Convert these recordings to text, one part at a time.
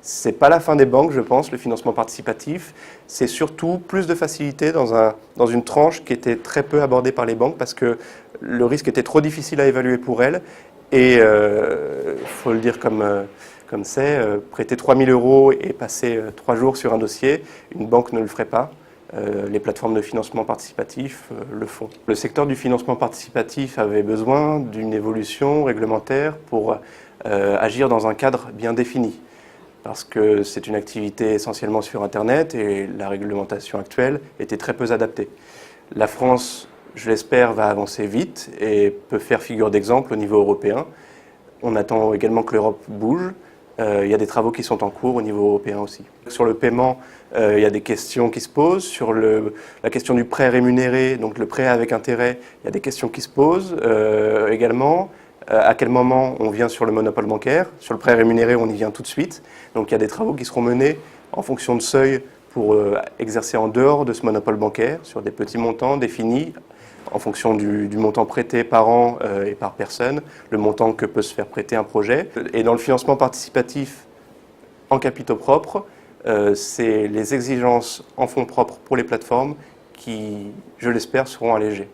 C'est pas la fin des banques, je pense, le financement participatif. C'est surtout plus de facilité dans une tranche qui était très peu abordée par les banques parce que le risque était trop difficile à évaluer pour elles. Et faut le dire comme c'est, prêter 3 000 € et passer 3 jours sur un dossier, une banque ne le ferait pas. Les plateformes de financement participatif le font. Le secteur du financement participatif avait besoin d'une évolution réglementaire pour agir dans un cadre bien défini. Parce que c'est une activité essentiellement sur Internet et la réglementation actuelle était très peu adaptée. La France, je l'espère, va avancer vite et peut faire figure d'exemple au niveau européen. On attend également que l'Europe bouge. Il y a des travaux qui sont en cours au niveau européen aussi. Sur le paiement, il y a des questions qui se posent. Sur la question du prêt rémunéré, donc le prêt avec intérêt, il y a des questions qui se posent également. À quel moment on vient sur le monopole bancaire? Sur le prêt rémunéré, on y vient tout de suite. Donc il y a des travaux qui seront menés en fonction de seuils pour exercer en dehors de ce monopole bancaire, sur des petits montants définis, en fonction du montant prêté par an et par personne, le montant que peut se faire prêter un projet. Et dans le financement participatif en capitaux propres, c'est les exigences en fonds propres pour les plateformes qui, je l'espère, seront allégées.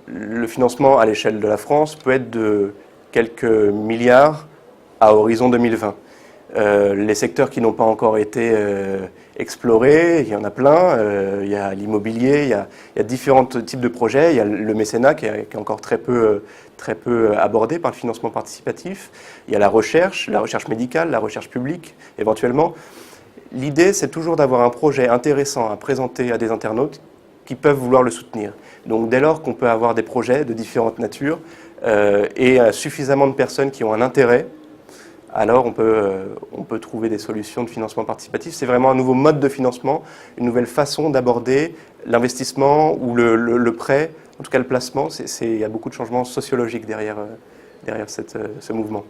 Le financement à l'échelle de la France peut être de quelques milliards à horizon 2020. Les secteurs qui n'ont pas encore été explorés, il y en a plein. Il y a l'immobilier, il y a différents types de projets. Il y a le mécénat qui est encore très peu abordé par le financement participatif. Il y a la recherche médicale, la recherche publique éventuellement. L'idée, c'est toujours d'avoir un projet intéressant à présenter à des internautes qui peuvent vouloir le soutenir. Donc dès lors qu'on peut avoir des projets de différentes natures et suffisamment de personnes qui ont un intérêt, alors on peut trouver des solutions de financement participatif. C'est vraiment un nouveau mode de financement, une nouvelle façon d'aborder l'investissement ou le prêt, en tout cas le placement. Il y a beaucoup de changements sociologiques derrière ce mouvement.